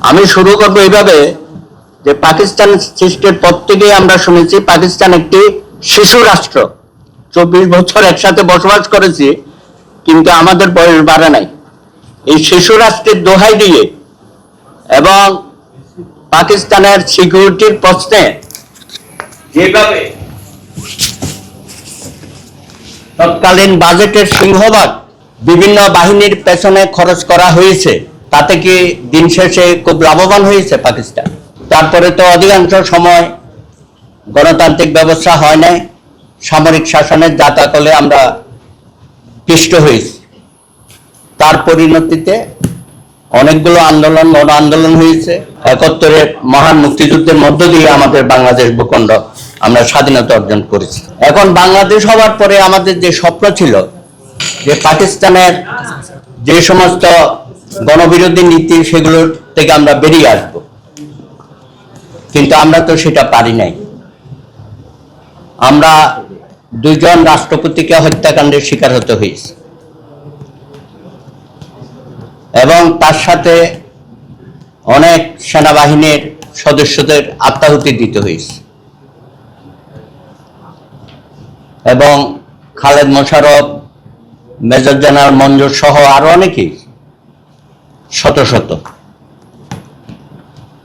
আমি শুরু করবো এইভাবে যে পাকিস্তান সৃষ্টির পর থেকেই আমরা শুনেছি পাকিস্তান একটি শিশু রাষ্ট্র। 24 বছর একসাথে বসবাস করেছি, কিন্তু আমাদের বয়স বাড়ে নাই। এই শিশু রাষ্ট্রের দোহাই দিয়ে এবং পাকিস্তানের সিকিউরিটির প্রশ্নে যেভাবে তৎকালীন বাজেটের সিংহভাগ বিভিন্ন বাহিনীর পেছনে খরচ করা হয়েছে, তাতে কি দিন শেষে খুব লাভবান হয়েছে পাকিস্তান? তারপরে তো অধিকাংশ সময় গণতান্ত্রিক ব্যবস্থা হয় নাই, সামরিক শাসনের জাতাকলে আমরা পিষ্ট হয়েছি। তার পরিণতিতে অনেকগুলো আন্দোলন, গণ আন্দোলন হয়েছে। 71-এর মহান মুক্তিযুদ্ধের মধ্য দিয়ে আমাদের বাংলাদেশ ভূখণ্ড আমরা স্বাধীনতা অর্জন করেছি। এখন বাংলাদেশ হওয়ার পরে আমাদের যে স্বপ্ন ছিল যে পাকিস্তানের যে সমস্ত গণবিরোধী নীতি সেগুলোর থেকে আমরা বেরিয়ে আসব, কিন্তু আমরা তো সেটা পারি নাই। আমরা দুজন রাষ্ট্রপতিকে হত্যাকাণ্ডের শিকার হতে হয়েছে এবং তার সাথে অনেক সেনাবাহিনীর সদস্যদের আত্মাহুতি দিতে হয়েছে এবং খালেদ মোশাররফ, মেজর জেনারেল মঞ্জুর সহ আরো অনেকেই, শত শত,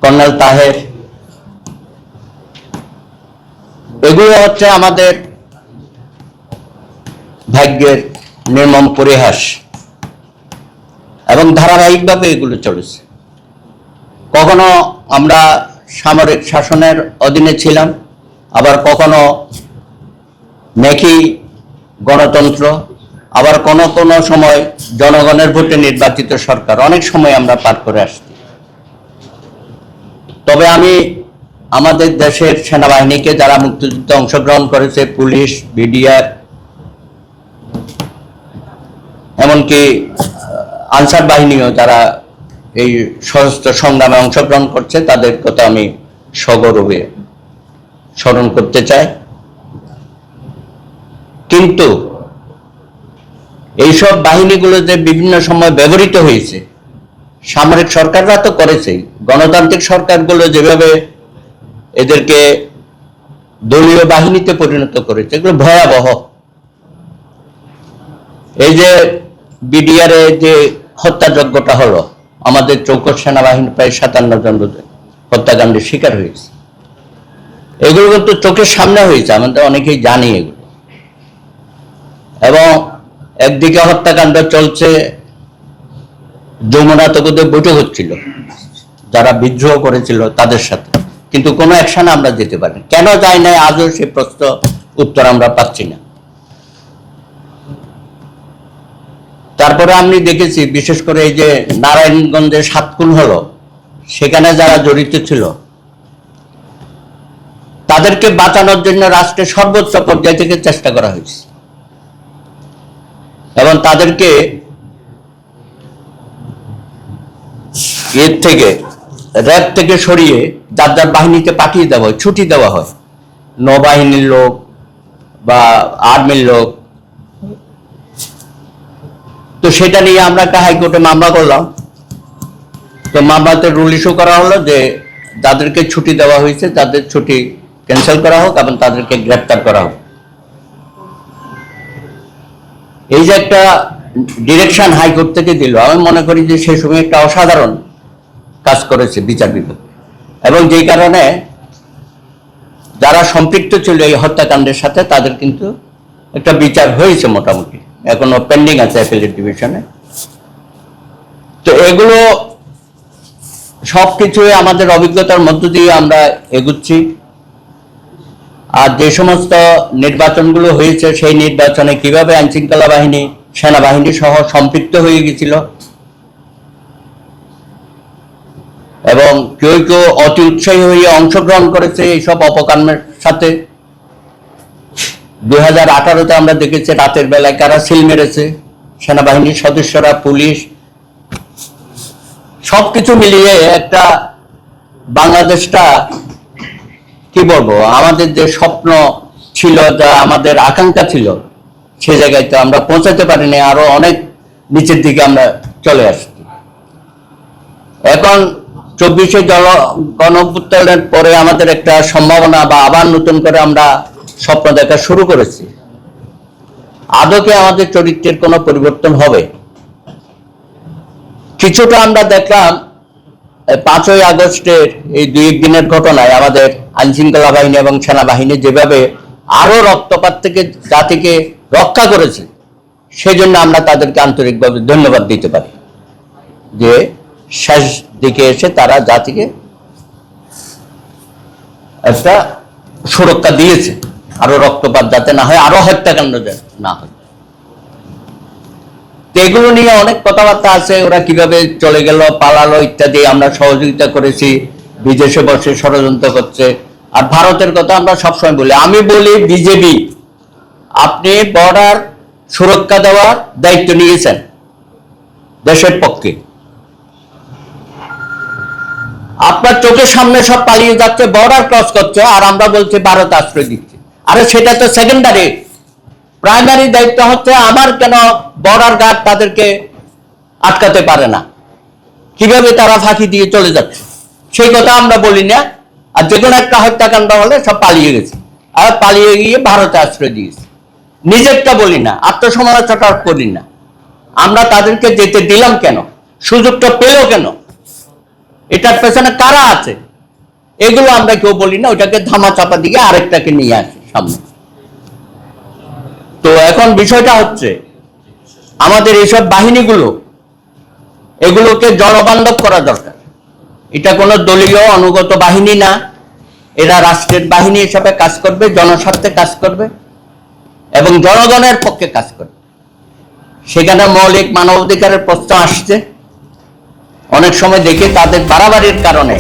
কর্নেল তাহের, এগুলো হচ্ছে আমাদের ভাগ্যের নির্মম পরিহাস এবং ধারাবাহিকভাবে এগুলো চলেছে। কখনো আমরা সামরিক শাসনের অধীনে ছিলাম, আবার কখনো মেকি গণতন্ত্র, আবার কোনো কোনো সময় জনগণের ভোটে নির্বাচিত সরকার। অনেক সময় আমরা পার করে আসছি। তবে আমি আমাদের দেশের সেনাবাহিনীকে, যারা মুক্তিযুদ্ধে অংশগ্রহণ করেছে, পুলিশ, বিডিআর, এমনকি আনসার বাহিনীও যারা এই সশস্ত্র সংগ্রামে অংশগ্রহণ করছে, তাদের কথা আমি সগৌরবে স্মরণ করতে চাই। কিন্তু এইসব বাহিনীগুলো যে বিভিন্ন সময় ব্যবহৃত হয়েছে, সামরিক সরকাররা তো করেছেই, গণতান্ত্রিক সরকারগুলো যেভাবে এদেরকে দলীয় বাহিনীতে পরিণত করেছে, এগুলো ভয়াবহ। এই যে বিডিআর যে হত্যাযজ্ঞটা হলো, আমাদের চৌকস সেনাবাহিনী প্রায় 57 জন হত্যাকাণ্ডের শিকার হয়েছে। এগুলো কিন্তু চোখের সামনে হয়েছে, আমাদের অনেকেই জানি এগুলো। এবং একদিকে হত্যাকাণ্ড চলছে, যমুনা তকুতে বৈঠক হচ্ছিল যারা বিদ্রোহ করেছিল তাদের সাথে, কিন্তু কোনো অ্যাকশন আমরা যেতে পারি। কেন যায় নাই আজও সে প্রশ্ন উত্তর আমরা পাচ্ছি না। তারপরে আমি দেখেছি, বিশেষ করে এই যে নারায়ণগঞ্জে 7 খুন হলো, সেখানে যারা জড়িত ছিল তাদেরকে বাঁচানোর জন্য রাষ্ট্রের সর্বোচ্চ পর্যায় থেকে চেষ্টা করা হয়েছে এবং তাদেরকে এর থেকে, র্যাব থেকে সরিয়ে যার যার বাহিনীতে পাঠিয়ে দেওয়া হয়, ছুটি দেওয়া হয়। নৌবাহিনীর লোক বা আর্মির লোক। তো সেটা নিয়ে আমরা একটা হাইকোর্টে মামলা করলাম। তো মামলাতে রুল ইস্যু করা হলো যে যাদেরকে ছুটি দেওয়া হয়েছে তাদের ছুটি ক্যান্সেল করা হোক এবং তাদেরকে গ্রেপ্তার করা হোক। এই যে একটা ডিরেকশন হাইকোর্ট থেকে দিল, আমি মনে করি যে সেই সময় একটা অসাধারণ কাজ করেছে বিচার বিভাগ, এবং যেই কারণে যারা সম্পৃক্ত ছিল এই হত্যাকাণ্ডের সাথে তাদের কিন্তু একটা বিচার হয়েছে মোটামুটি, এখনো পেন্ডিং আছে অ্যাপিলেট ডিভিশনে। তো এগুলো সবকিছুই আমাদের অভিজ্ঞতার মধ্য দিয়ে আমরা এগুচ্ছি। আর যে সমস্ত নির্বাচনগুলো হয়েছে, সেই নির্বাচনে কিভাবে আইন শৃঙ্খলা বাহিনী, সেনাবাহিনী সহ সম্পৃক্ত হয়ে গেছিল এবং কেউ কেউ অতি উৎসাহী হয়ে অংশগ্রহণ করেছে এইসব অপকর্মের সাথে। 2018-তে আমরা দেখেছি রাতের বেলায় কারা সিল মেরেছে, সেনাবাহিনীর সদস্যরা, পুলিশ, সবকিছু মিলিয়ে একটা বাংলাদেশটা, কি বলবো, আমাদের যে স্বপ্ন ছিল, যা আমাদের আকাঙ্ক্ষা ছিল, সে জায়গায় তো আমরা পৌঁছাতে পারিনি, আরো অনেক নিচের দিকে আমরা চলে আসছি। এখন 24শে গণঅভ্যুত্থানের পরে আমাদের একটা সম্ভাবনা বা আবার নতুন করে আমরা স্বপ্ন দেখা শুরু করেছি। আদৌ কি আমাদের চরিত্রের কোনো পরিবর্তন হবে? কিছুটা আমরা দেখলাম 5ই আগস্টের এই 2 দিনের ঘটনায় আমাদের আইনশৃঙ্খলা বাহিনী এবং সেনাবাহিনী যেভাবে আরো রক্তপাত থেকে জাতিকে রক্ষা করেছে, সেজন্য আমরা তাদেরকে আন্তরিকভাবে ধন্যবাদ দিতে পারি যে শেষ দিকে এসে তারা জাতিকে একটা সুরক্ষা দিয়েছে, আরো রক্তপাত যাতে না হয়, আরো হত্যাকাণ্ড না হয়। এগুলো নিয়ে অনেক কথাবার্তা আছে, ওরা কিভাবে চলে গেল, পালালো ইত্যাদি। আমরা সহযোগিতা করেছি, বিদেশে বসে ষড়যন্ত্র করছে। আর ভারতের কথা আমরা সবসময় বলি, আমি বলি বিজেপি আপনি বর্ডার সুরক্ষা দেওয়ার দায়িত্ব নিয়েছেন দেশের পক্ষে, আপনার চোখের সামনে সব পালিয়ে যাচ্ছে, বর্ডার ক্রস করছে, আর আমরা বলছি ভারত আশ্রয় দিচ্ছে। আরে সেটা তো সেকেন্ডারি, প্রাইমারি দায়িত্ব হচ্ছে আমার কেন বর্ডার গার্ড তাদেরকে আটকাতে পারে না, কিভাবে তারা ফাঁকি দিয়ে চলে যাচ্ছে সেই কথা আমরা বলি না। আর যে কোনো একটা হত্যাকাণ্ড হলে সব পালিয়ে গেছে, আর পালিয়ে গিয়ে ভারতে আশ্রয় দিয়েছে। নিজেরটা বলি না, আত্মসমালোচনা করি না, আমরা তাদেরকে যেতে দিলাম কেন, সুযোগটা পেল কেন, এটার পেছনে কারা আছে, এগুলো আমরা কেউ বলি না। ওটাকে ধামা চাপা দিয়ে আরেকটাকে নিয়ে আসি সামনে। তো এখন বিষয়টা হচ্ছে আমাদের এইসব বাহিনীগুলো, এগুলোকে জনবান্ধব করা দরকার। এটা কোনো দলীয় অনুগত বাহিনী না, এরা রাষ্ট্রের বাহিনী হিসাবে কাজ করবে, জনস্বার্থে কাজ করবে এবং জনগণের পক্ষে কাজ করবে। সেখানে মৌলিক মানবাধিকারের প্রশ্ন আসছে, অনেক সময় দেখে তাদের বাড়াবাড়ির কারণে